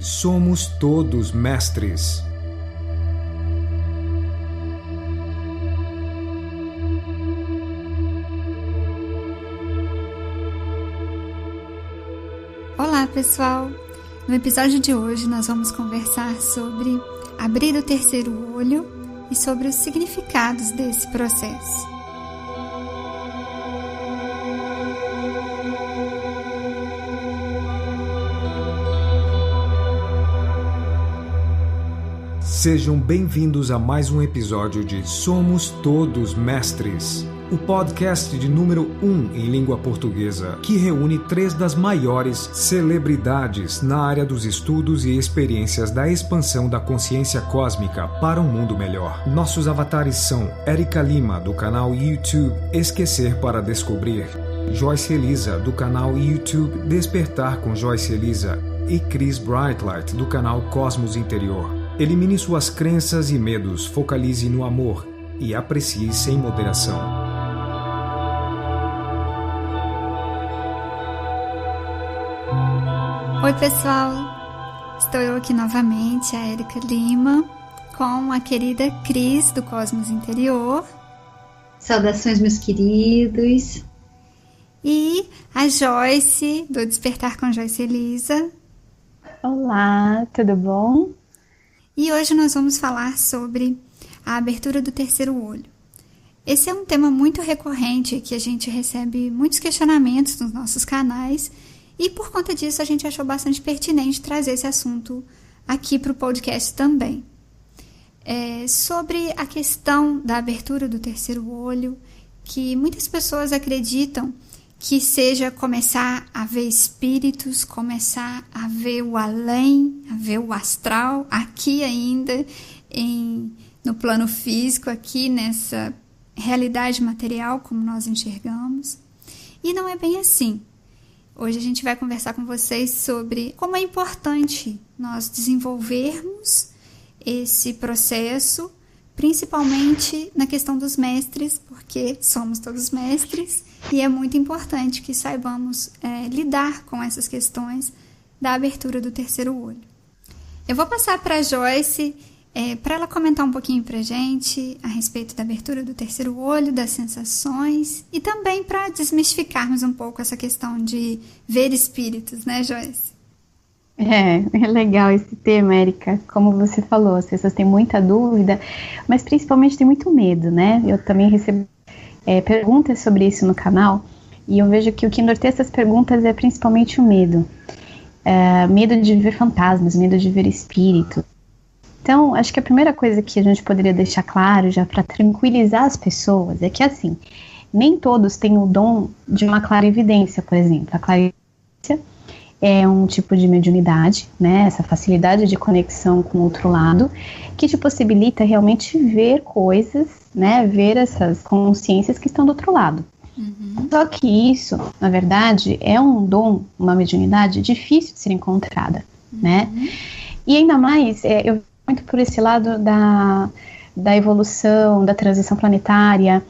Somos Todos Mestres. Olá, pessoal! No episódio de hoje nós vamos conversar sobre abrir o terceiro olho e sobre os significados desse processo. Sejam bem-vindos a mais um episódio de Somos Todos Mestres, o podcast de número 1 em língua portuguesa, que reúne 3 das maiores celebridades na área dos estudos e experiências da expansão da consciência cósmica para um mundo melhor. Nossos avatares são Érica Lima, do canal YouTube Esquecer para Descobrir, Joyce Elisa, do canal YouTube Despertar com Joyce Elisa, e Chris Brightlight, do canal Cosmos Interior. Elimine suas crenças e medos, focalize no amor e aprecie sem moderação. Oi, pessoal! Estou eu aqui novamente, a Érica Lima, com a querida Cris, do Cosmos Interior. Saudações, meus queridos. E a Joyce, do Despertar com Joyce Elisa. Olá, tudo bom? E hoje nós vamos falar sobre a abertura do terceiro olho. Esse é um tema muito recorrente, que a gente recebe muitos questionamentos nos nossos canais, e por conta disso a gente achou bastante pertinente trazer esse assunto aqui para o podcast também. Sobre a questão da abertura do terceiro olho, que muitas pessoas acreditam que seja começar a ver espíritos, começar a ver o além, a ver o astral, aqui ainda no plano físico, aqui nessa realidade material como nós enxergamos. E não é bem assim. Hoje a gente vai conversar com vocês sobre como é importante nós desenvolvermos esse processo, principalmente na questão dos mestres, porque somos todos mestres, e é muito importante que saibamos lidar com essas questões da abertura do terceiro olho. Eu vou passar para a Joyce, para ela comentar um pouquinho para a gente a respeito da abertura do terceiro olho, das sensações, e também para desmistificarmos um pouco essa questão de ver espíritos, né, Joyce? É legal esse tema, Érica. Como você falou, as pessoas têm muita dúvida, mas principalmente tem muito medo, né? Eu também recebo perguntas sobre isso no canal, e eu vejo que o que norteia essas perguntas é principalmente o medo. Medo de ver fantasmas, medo de ver espíritos. Então, acho que a primeira coisa que a gente poderia deixar claro, já para tranquilizar as pessoas, é que assim, nem todos têm o dom de uma clarividência, por exemplo. A clarividência é um tipo de mediunidade, né, essa facilidade de conexão com o outro lado, que te possibilita realmente ver coisas, né, ver essas consciências que estão do outro lado. Uhum. Só que isso, na verdade, é um dom, uma mediunidade difícil de ser encontrada, né, e ainda mais, eu vejo muito por esse lado da evolução, da transição planetária.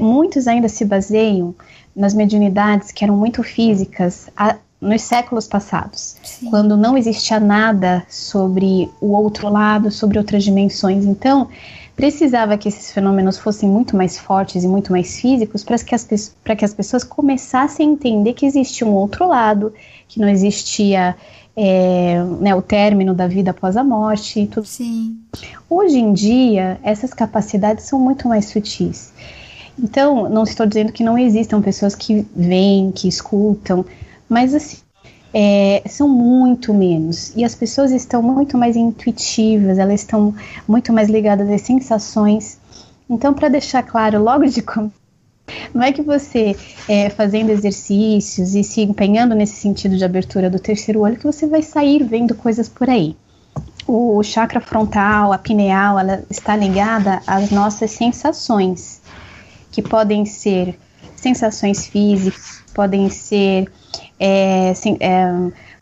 Muitos ainda se baseiam nas mediunidades que eram muito físicas, nos séculos passados, sim, quando não existia nada sobre o outro lado, sobre outras dimensões. Então, precisava que esses fenômenos fossem muito mais fortes e muito mais físicos para que as pessoas começassem a entender que existia um outro lado, que não existia o término da vida após a morte e tudo. Sim. Hoje em dia, essas capacidades são muito mais sutis. Então, não estou dizendo que não existam pessoas que veem, que escutam, mas assim, são muito menos, e as pessoas estão muito mais intuitivas, elas estão muito mais ligadas às sensações. Então, para deixar claro logo de como, não é que você fazendo exercícios e se empenhando nesse sentido de abertura do terceiro olho que você vai sair vendo coisas por aí. O chakra frontal, a pineal, ela está ligada às nossas sensações, que podem ser sensações físicas, podem ser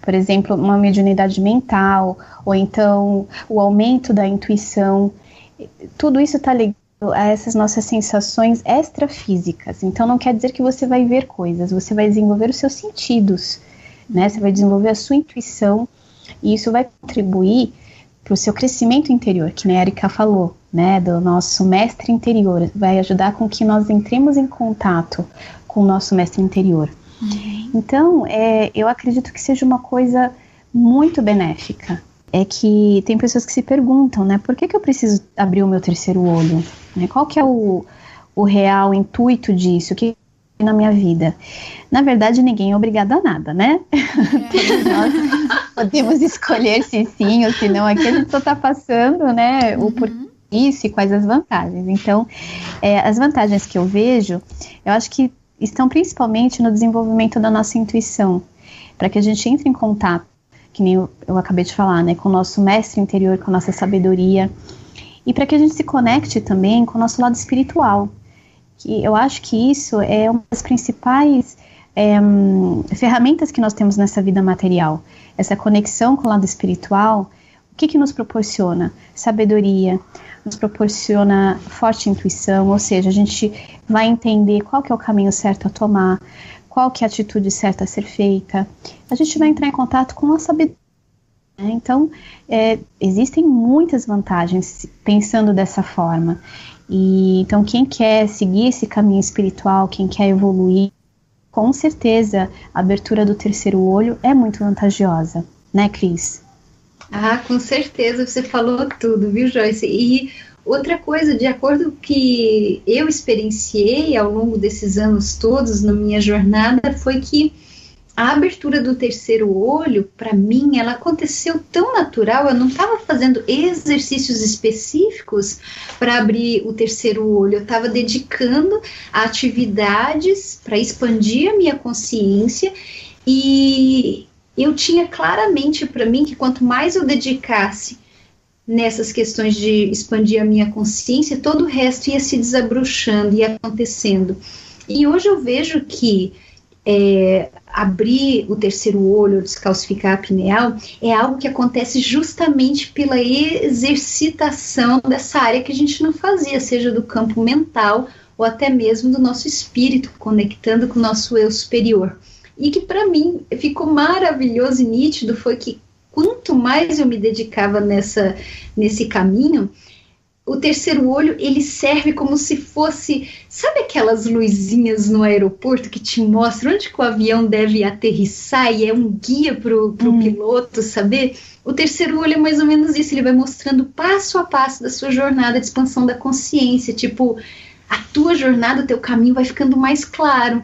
por exemplo, uma mediunidade mental, ou então o aumento da intuição. Tudo isso está ligado a essas nossas sensações extrafísicas. Então não quer dizer que você vai ver coisas, você vai desenvolver os seus sentidos, né? Você vai desenvolver a sua intuição E isso vai contribuir para o seu crescimento interior, que nem a Erika falou, né, do nosso mestre interior. Vai ajudar com que nós entremos em contato com o nosso mestre interior. Então, eu acredito que seja uma coisa muito benéfica. É que tem pessoas que se perguntam, né, por que eu preciso abrir o meu terceiro olho? Né, qual que é o real intuito disso? O que na minha vida? Na verdade, ninguém é obrigado a nada, né? Nós podemos escolher se sim ou se não. Aqui a gente só está passando, né, o porquê isso e quais as vantagens. Então, as vantagens que eu vejo, eu acho que estão principalmente no desenvolvimento da nossa intuição, para que a gente entre em contato, que nem eu acabei de falar, né, com o nosso mestre interior, com a nossa sabedoria, e para que a gente se conecte também com o nosso lado espiritual, que eu acho que isso é uma das principais ferramentas que nós temos nessa vida material, essa conexão com o lado espiritual. O que nos proporciona? Sabedoria, nos proporciona forte intuição, ou seja, a gente vai entender qual que é o caminho certo a tomar, qual que é a atitude certa a ser feita. A gente vai entrar em contato com a sabedoria. Né? Então, existem muitas vantagens pensando dessa forma. E, então, quem quer seguir esse caminho espiritual, quem quer evoluir, com certeza a abertura do terceiro olho é muito vantajosa, né, Cris? Ah, com certeza, você falou tudo, viu, Joyce? E outra coisa, de acordo com o que eu experienciei ao longo desses anos todos na minha jornada, foi que a abertura do terceiro olho, para mim, ela aconteceu tão natural, eu não estava fazendo exercícios específicos para abrir o terceiro olho, eu estava dedicando a atividades para expandir a minha consciência, e eu tinha claramente para mim que quanto mais eu dedicasse nessas questões de expandir a minha consciência, todo o resto ia se desabrochando, ia acontecendo. E hoje eu vejo que abrir o terceiro olho, descalcificar a pineal, é algo que acontece justamente pela exercitação dessa área que a gente não fazia, seja do campo mental ou até mesmo do nosso espírito, conectando com o nosso eu superior. E que para mim ficou maravilhoso e nítido foi que quanto mais eu me dedicava nesse caminho, o terceiro olho, ele serve como se fosse, sabe aquelas luzinhas no aeroporto que te mostram onde que o avião deve aterrissar e é um guia pro piloto saber? O terceiro olho é mais ou menos isso, ele vai mostrando passo a passo da sua jornada de expansão da consciência, tipo, a tua jornada, o teu caminho vai ficando mais claro.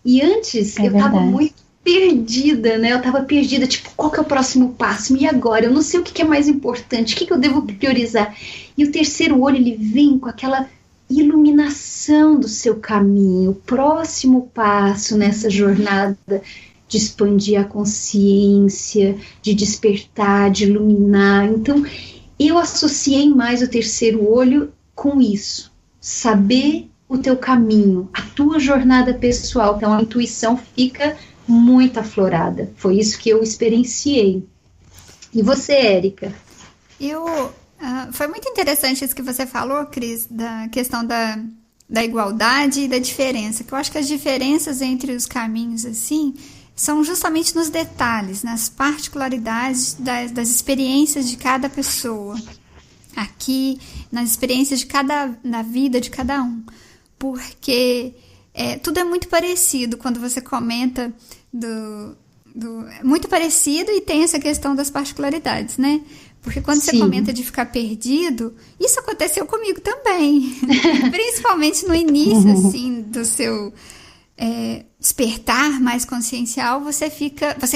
E antes, eu estava muito perdida, né? Eu estava perdida, tipo, qual que é o próximo passo? E agora? Eu não sei o que é mais importante, o que eu devo priorizar? E o terceiro olho, ele vem com aquela iluminação do seu caminho, o próximo passo nessa jornada de expandir a consciência, de despertar, de iluminar. Então, eu associei mais o terceiro olho com isso, saber o teu caminho, a tua jornada pessoal, então a intuição fica muito aflorada. Foi isso que eu experienciei. E você, Érica? Foi muito interessante isso que você falou, Cris, da questão da igualdade e da diferença, que eu acho que as diferenças entre os caminhos, assim, são justamente nos detalhes, nas particularidades das experiências de cada pessoa, aqui, nas experiências na vida de cada um. Porque tudo é muito parecido quando você comenta muito parecido e tem essa questão das particularidades, né? Porque quando Sim. Você comenta de ficar perdido, isso aconteceu comigo também. Principalmente no início, assim, do seu despertar mais consciencial, você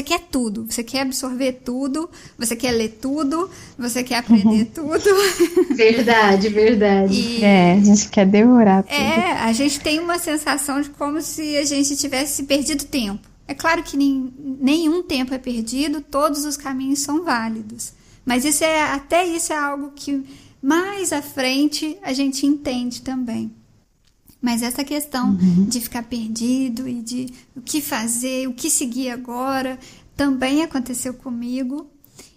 quer tudo, você quer absorver tudo, você quer ler tudo, você quer aprender tudo. Verdade. A gente quer devorar tudo. A gente tem uma sensação de como se a gente tivesse perdido tempo. É claro que nenhum tempo é perdido, todos os caminhos são válidos. Mas até isso é algo que mais à frente a gente entende também. Mas essa questão de ficar perdido e de o que fazer, o que seguir agora, também aconteceu comigo.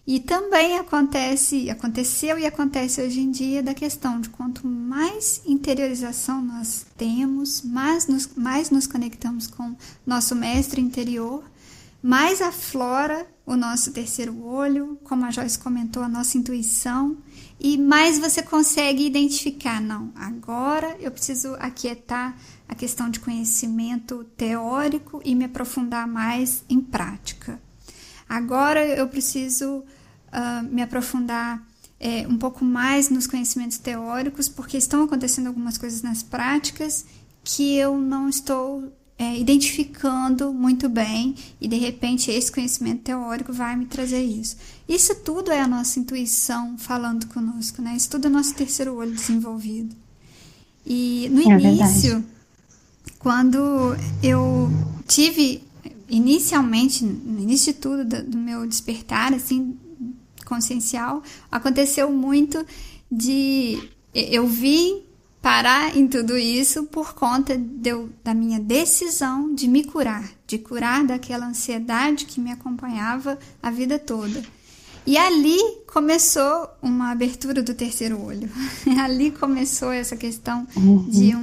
E também aconteceu e acontece hoje em dia da questão de quanto mais interiorização nós temos, mais nos conectamos com nosso mestre interior, mais aflora o nosso terceiro olho, como a Joyce comentou, a nossa intuição, e mais você consegue identificar, não, agora eu preciso aquietar a questão de conhecimento teórico e me aprofundar mais em prática. Agora eu preciso me aprofundar um pouco mais nos conhecimentos teóricos, porque estão acontecendo algumas coisas nas práticas que eu não estou identificando muito bem, e de repente esse conhecimento teórico vai me trazer isso. Isso tudo é a nossa intuição falando conosco, né? Isso tudo é o nosso terceiro olho desenvolvido. E no início, quando eu tive, inicialmente, no início de tudo, do meu despertar, assim, consciencial, aconteceu muito de eu vi parar em tudo isso por conta da minha decisão de me curar, de curar daquela ansiedade que me acompanhava a vida toda. E ali começou uma abertura do terceiro olho. Ali começou essa questão de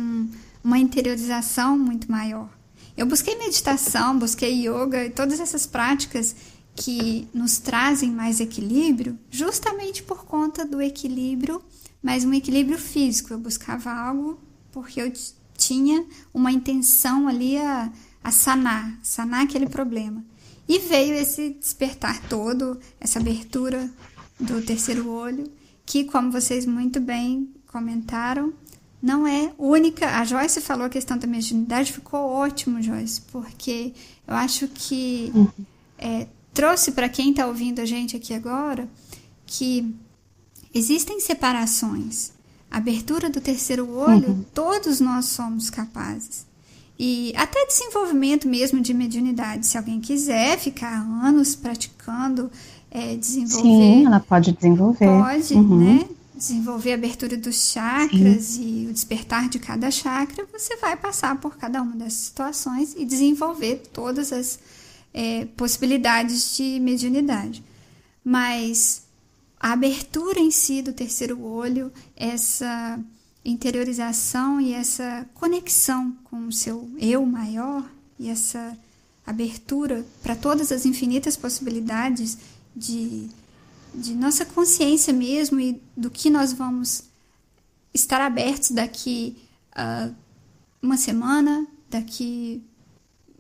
uma interiorização muito maior. Eu busquei meditação, busquei yoga e todas essas práticas que nos trazem mais equilíbrio, justamente por conta do equilíbrio, mas um equilíbrio físico. Eu buscava algo porque eu tinha uma intenção ali a sanar aquele problema. E veio esse despertar todo, essa abertura do terceiro olho, que, como vocês muito bem comentaram, não é única. A Joyce falou a questão da mediunidade, ficou ótimo, Joyce, porque eu acho que trouxe para quem está ouvindo a gente aqui agora que existem separações. A abertura do terceiro olho, todos nós somos capazes. E até desenvolvimento mesmo de mediunidade. Se alguém quiser ficar anos praticando, desenvolver... Sim, ela pode desenvolver. Pode, né? Desenvolver a abertura dos chakras e o despertar de cada chakra. Você vai passar por cada uma dessas situações e desenvolver todas as possibilidades de mediunidade. Mas a abertura em si do terceiro olho, essa interiorização e essa conexão com o seu eu maior e essa abertura para todas as infinitas possibilidades de nossa consciência mesmo e do que nós vamos estar abertos daqui a uma semana, daqui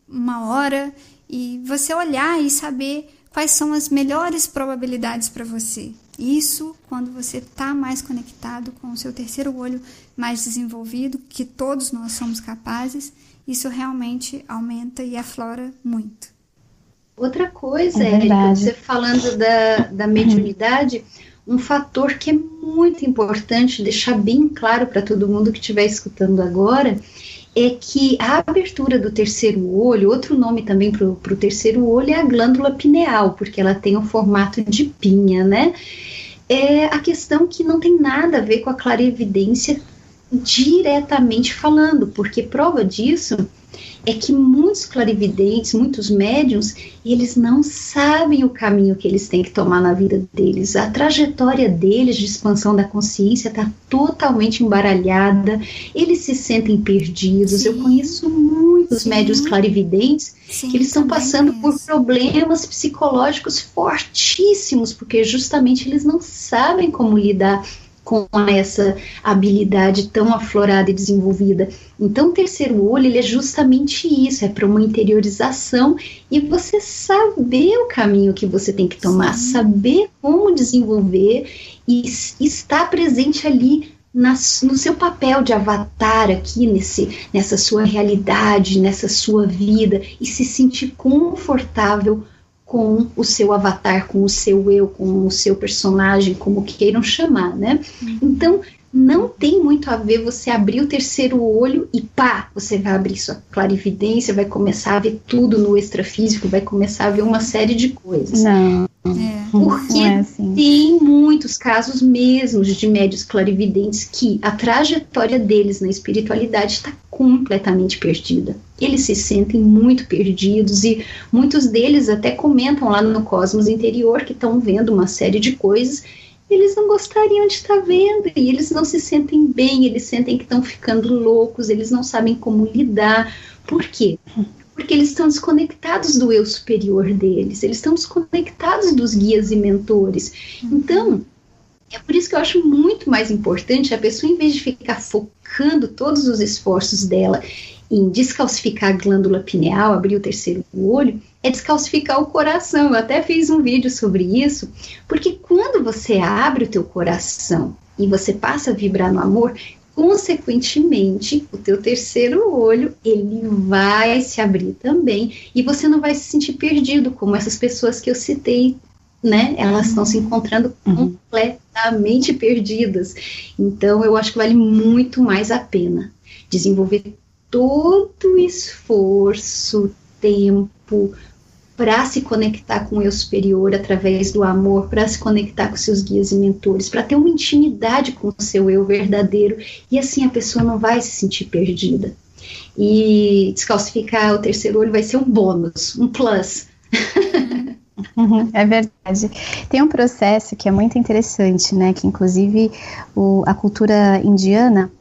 uma hora, e você olhar e saber quais são as melhores probabilidades para você. Isso quando você está mais conectado com o seu terceiro olho mais desenvolvido, que todos nós somos capazes, isso realmente aumenta e aflora muito. Outra coisa, Érica, você falando da mediunidade, um fator que é muito importante deixar bem claro para todo mundo que estiver escutando agora, é que a abertura do terceiro olho, outro nome também para o terceiro olho é a glândula pineal, porque ela tem o formato de pinha, né? É a questão que não tem nada a ver com a clarividência diretamente falando, porque prova disso é que muitos clarividentes, muitos médiuns, eles não sabem o caminho que eles têm que tomar na vida deles. A trajetória deles de expansão da consciência está totalmente embaralhada, eles se sentem perdidos. Sim. Eu conheço muitos médiuns clarividentes que eles estão passando por problemas psicológicos fortíssimos, porque justamente eles não sabem como lidar com essa habilidade tão aflorada e desenvolvida. Então o terceiro olho, ele é justamente isso, é para uma interiorização e você saber o caminho que você tem que tomar, saber como desenvolver e estar presente ali no seu papel de avatar aqui, nessa sua realidade, nessa sua vida, e se sentir confortável com o seu avatar, com o seu eu, com o seu personagem, como queiram chamar, né? Então, não tem muito a ver você abrir o terceiro olho e pá, você vai abrir sua clarividência, vai começar a ver tudo no extrafísico, vai começar a ver uma série de coisas. Não. Porque não é assim. Tem muitos casos mesmo de médiuns clarividentes que a trajetória deles na espiritualidade está completamente perdida. Eles se sentem muito perdidos e muitos deles até comentam lá no Cosmos Interior que estão vendo uma série de coisas. Eles não gostariam de estar vendo e eles não se sentem bem, eles sentem que estão ficando loucos, eles não sabem como lidar. Por quê? Porque eles estão desconectados do eu superior deles, eles estão desconectados dos guias e mentores. Então, é por isso que eu acho muito mais importante a pessoa, em vez de ficar focando todos os esforços dela em descalcificar a glândula pineal, abrir o terceiro olho, é descalcificar o coração. Eu até fiz um vídeo sobre isso, porque quando você abre o teu coração e você passa a vibrar no amor, consequentemente, o teu terceiro olho, ele vai se abrir também, e você não vai se sentir perdido, como essas pessoas que eu citei, né? Elas estão se encontrando completamente perdidas. Então, eu acho que vale muito mais a pena desenvolver todo o esforço, tempo, para se conectar com o eu superior através do amor, para se conectar com seus guias e mentores, para ter uma intimidade com o seu eu verdadeiro, e assim a pessoa não vai se sentir perdida. E descalcificar o terceiro olho vai ser um bônus, um plus. É verdade. Tem um processo que é muito interessante, né, que inclusive a cultura indiana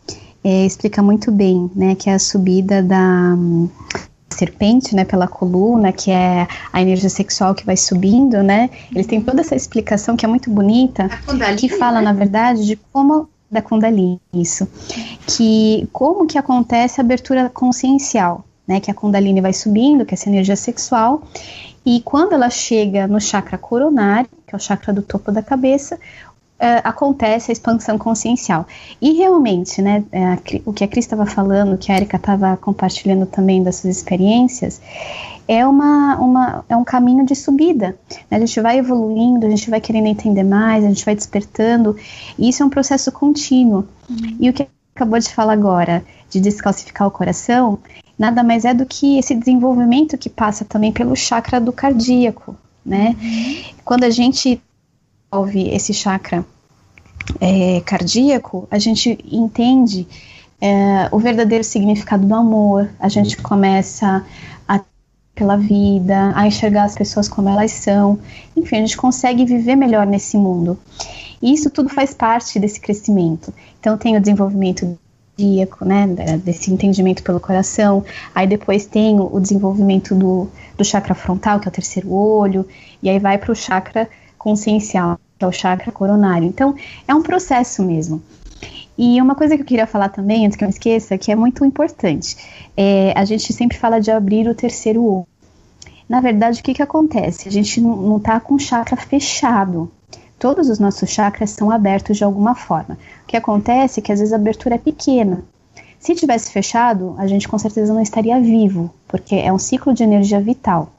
explica muito bem, né, que é a subida da serpente, né, pela coluna, que é a energia sexual que vai subindo, né. Eles têm toda essa explicação que é muito bonita, que fala, na verdade, de como, da Kundalini, isso, que como que acontece a abertura consciencial, né, que a Kundalini vai subindo, que é essa energia sexual, e quando ela chega no chakra coronário, que é o chakra do topo da cabeça, acontece a expansão consciencial. E realmente, né, o que a Cris estava falando, que a Erika estava compartilhando também das suas experiências, é um caminho de subida, né? A gente vai evoluindo, a gente vai querendo entender mais, a gente vai despertando, e isso é um processo contínuo. E o que acabou de falar agora, de descalcificar o coração, nada mais é do que esse desenvolvimento que passa também pelo chakra do cardíaco, né? Quando a gente ouve esse chakra cardíaco, a gente entende o verdadeiro significado do amor, a gente começa a pela vida, a enxergar as pessoas como elas são, enfim, a gente consegue viver melhor nesse mundo. E isso tudo faz parte desse crescimento. Então tem o desenvolvimento cardíaco, né, desse entendimento pelo coração, aí depois tem o desenvolvimento do chakra frontal, que é o terceiro olho, e aí vai para o chakra consciencial, que é o chakra coronário. Então, é um processo mesmo. E uma coisa que eu queria falar também, antes que eu me esqueça, que é muito importante, a gente sempre fala de abrir o terceiro olho. Na verdade, o que acontece? A gente não está com o chakra fechado. Todos os nossos chakras são abertos de alguma forma. O que acontece é que às vezes a abertura é pequena. Se tivesse fechado, a gente com certeza não estaria vivo, porque é um ciclo de energia vital.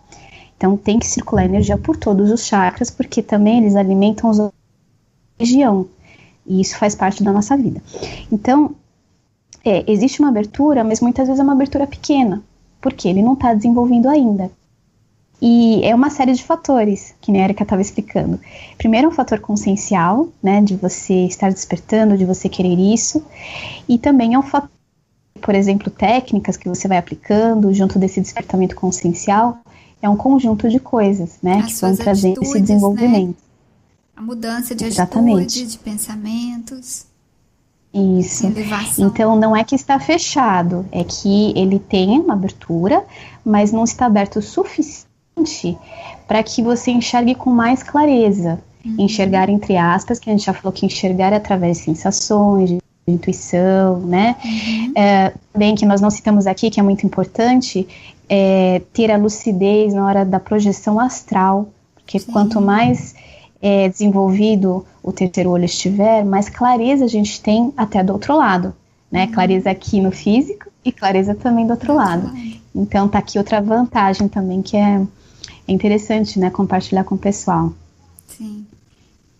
Então tem que circular energia por todos os chakras, porque também eles alimentam a região, e isso faz parte da nossa vida. Então, existe uma abertura, mas muitas vezes é uma abertura pequena, porque ele não está desenvolvendo ainda. E é uma série de fatores, que a Erika estava explicando. Primeiro é um fator consciencial, né, de você estar despertando, de você querer isso, e também é um fator, por exemplo, técnicas que você vai aplicando junto desse despertamento consciencial. É um conjunto de coisas, né, que vão trazendo esse desenvolvimento. Né? A mudança de atitude, de pensamentos. Isso. Então, não é que está fechado, é que ele tem uma abertura, mas não está aberto o suficiente para que você enxergue com mais clareza. Enxergar, entre aspas, que a gente já falou que enxergar é através de sensações, de intuição, né? Também que nós não citamos aqui, que é muito importante, ter a lucidez na hora da projeção astral, porque quanto mais desenvolvido o terceiro olho estiver, mais clareza a gente tem até do outro lado, né? Clareza aqui no físico e clareza também do outro lado. Então tá aqui outra vantagem também que é interessante, né, compartilhar com o pessoal. Sim.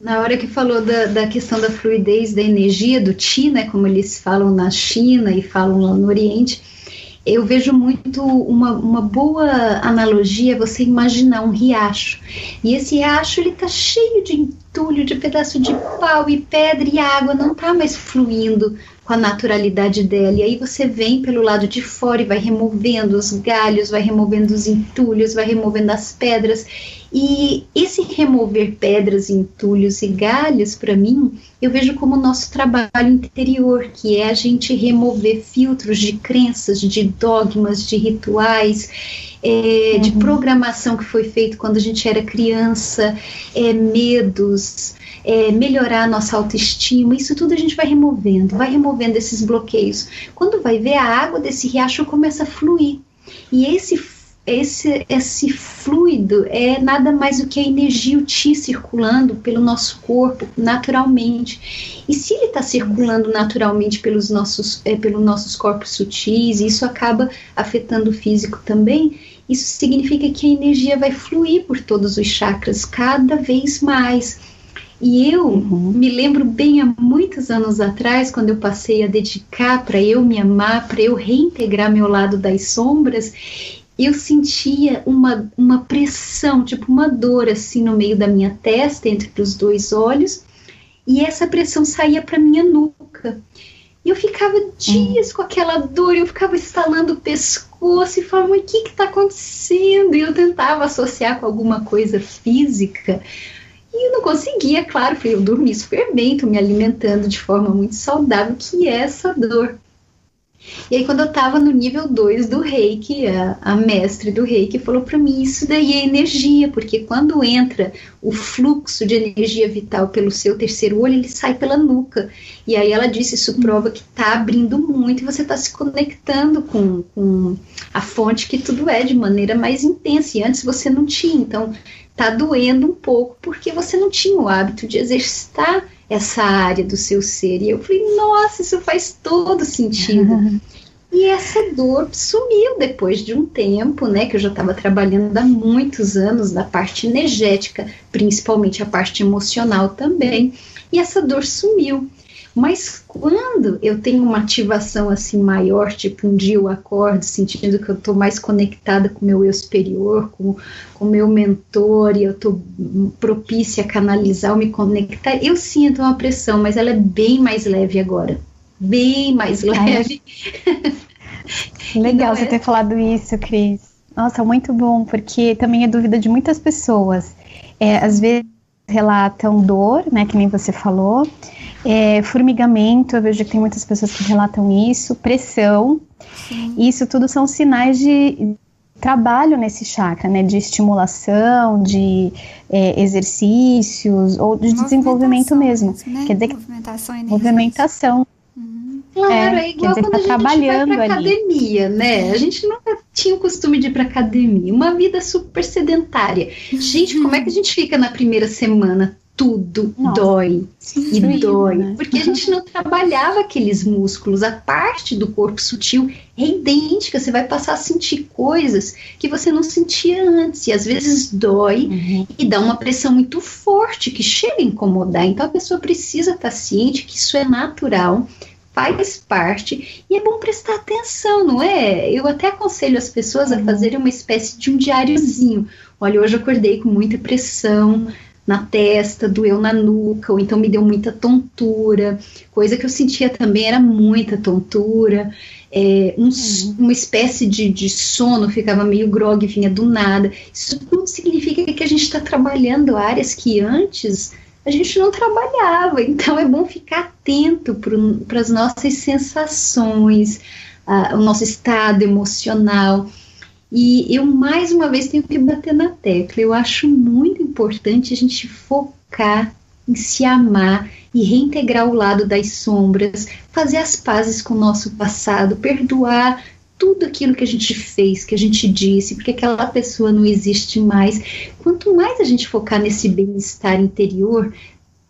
Na hora que falou da questão da fluidez da energia, do Qi, né, como eles falam na China e falam lá no Oriente, eu vejo muito uma boa analogia, você imaginar um riacho. E esse riacho, ele tá cheio de entulho, de pedaço de pau e pedra, e a água não tá mais fluindo com a naturalidade dela. E aí você vem pelo lado de fora e vai removendo os galhos, vai removendo os entulhos, vai removendo as pedras. E esse remover pedras, entulhos e galhos, para mim, eu vejo como o nosso trabalho interior, que é a gente remover filtros de crenças, de dogmas, de rituais, de programação que foi feito quando a gente era criança, medos, melhorar a nossa autoestima. Isso tudo a gente vai removendo esses bloqueios. Quando vai ver, a água desse riacho começa a fluir. E esse fluido é nada mais do que a energia, o Qi circulando pelo nosso corpo naturalmente. E se ele está circulando naturalmente pelos nossos corpos sutis, e isso acaba afetando o físico também, isso significa que a energia vai fluir por todos os chakras cada vez mais. E eu me lembro bem, há muitos anos atrás, quando eu passei a dedicar para eu me amar, para eu reintegrar meu lado das sombras, eu sentia uma pressão, tipo uma dor assim no meio da minha testa, entre os dois olhos, e essa pressão saía para minha nuca. E eu ficava dias com aquela dor, eu ficava estalando o pescoço e falava, mas o que está acontecendo? E eu tentava associar com alguma coisa física, e eu não conseguia, claro, porque eu dormi super bem, estou me alimentando de forma muito saudável, que é essa dor. E aí quando eu estava no nível 2 do Reiki, a mestre do Reiki falou para mim, isso daí é energia, porque quando entra o fluxo de energia vital pelo seu terceiro olho, ele sai pela nuca. E aí ela disse, isso prova que está abrindo muito e você está se conectando com a fonte que tudo é de maneira mais intensa, e antes você não tinha, então está doendo um pouco, porque você não tinha o hábito de exercitar essa área do seu ser. E eu falei, nossa, isso faz todo sentido. E essa dor sumiu depois de um tempo, né, que eu já estava trabalhando há muitos anos na parte energética, principalmente a parte emocional também, e essa dor sumiu. Mas quando eu tenho uma ativação assim maior, tipo um dia eu acordo sentindo que eu estou mais conectada com o meu eu superior, com o meu mentor, e eu estou propícia a canalizar ou me conectar, eu sinto uma pressão, mas ela é bem mais leve agora. Bem mais leve. Legal você ter falado isso, Cris. Nossa, muito bom, porque também é dúvida de muitas pessoas. Às vezes relatam dor, né, que nem você falou, formigamento, eu vejo que tem muitas pessoas que relatam isso, pressão, isso tudo são sinais de trabalho nesse chakra, né, de estimulação, de exercícios, ou de desenvolvimento mesmo, né? Quer dizer, movimentação. Claro, é igual quando a gente vai pra academia, né? A gente nunca tinha o costume de ir pra academia, uma vida super sedentária. Gente, como é que a gente fica na primeira semana? Tudo dói, e dói, né? Porque a gente não trabalhava aqueles músculos, a parte do corpo sutil é idêntica, você vai passar a sentir coisas que você não sentia antes, e às vezes dói e dá uma pressão muito forte que chega a incomodar, então a pessoa precisa estar ciente que isso é natural, faz parte, e é bom prestar atenção, não é? Eu até aconselho as pessoas a fazerem uma espécie de um diáriozinho. Olha, hoje eu acordei com muita pressão na testa, doeu na nuca, ou então me deu muita tontura, coisa que eu sentia também era muita tontura, uma espécie de sono, ficava meio grogue, vinha do nada. Isso tudo significa que a gente está trabalhando áreas que antes a gente não trabalhava, então é bom ficar atento para as nossas sensações, o nosso estado emocional. E eu, mais uma vez, tenho que bater na tecla. Eu acho muito importante a gente focar em se amar e reintegrar o lado das sombras, fazer as pazes com o nosso passado, perdoar tudo aquilo que a gente fez, que a gente disse, porque aquela pessoa não existe mais. Quanto mais a gente focar nesse bem-estar interior,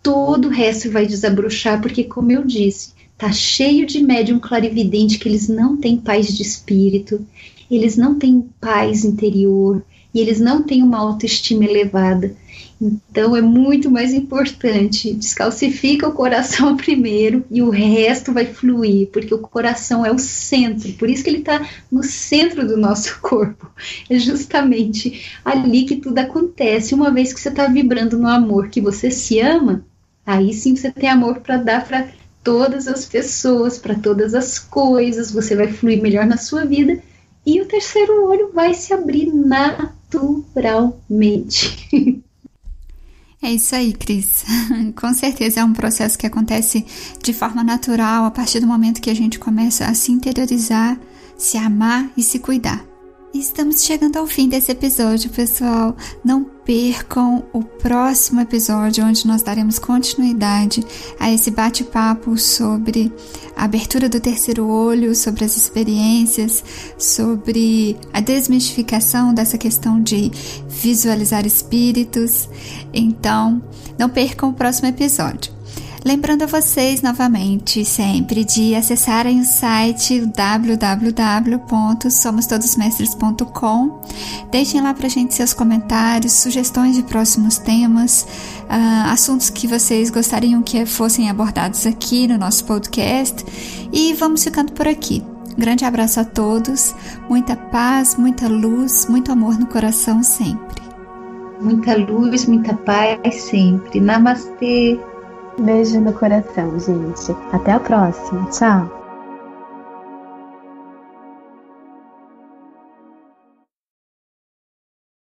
todo o resto vai desabrochar, porque, como eu disse, tá cheio de médium clarividente que eles não têm paz de espírito, eles não têm paz interior, e eles não têm uma autoestima elevada. Então é muito mais importante, descalcifica o coração primeiro e o resto vai fluir, porque o coração é o centro, por isso que ele está no centro do nosso corpo, é justamente ali que tudo acontece. Uma vez que você está vibrando no amor, que você se ama, aí sim você tem amor para dar para todas as pessoas, para todas as coisas, você vai fluir melhor na sua vida, e o terceiro olho vai se abrir naturalmente. É isso aí, Cris. Com certeza é um processo que acontece de forma natural a partir do momento que a gente começa a se interiorizar, se amar e se cuidar. E estamos chegando ao fim desse episódio, pessoal. Não percam o próximo episódio, onde nós daremos continuidade a esse bate-papo sobre a abertura do terceiro olho, sobre as experiências, sobre a desmistificação dessa questão de visualizar espíritos. Então, não percam o próximo episódio. Lembrando a vocês novamente sempre de acessarem o site www.somostodosmestres.com. Deixem lá pra gente seus comentários, sugestões de próximos temas, assuntos que vocês gostariam que fossem abordados aqui no nosso podcast. E vamos ficando por aqui. Grande abraço a todos, muita paz, muita luz, muito amor no coração sempre. Muita luz, muita paz sempre. Namastê! Beijo no coração, gente. Até a próxima. Tchau!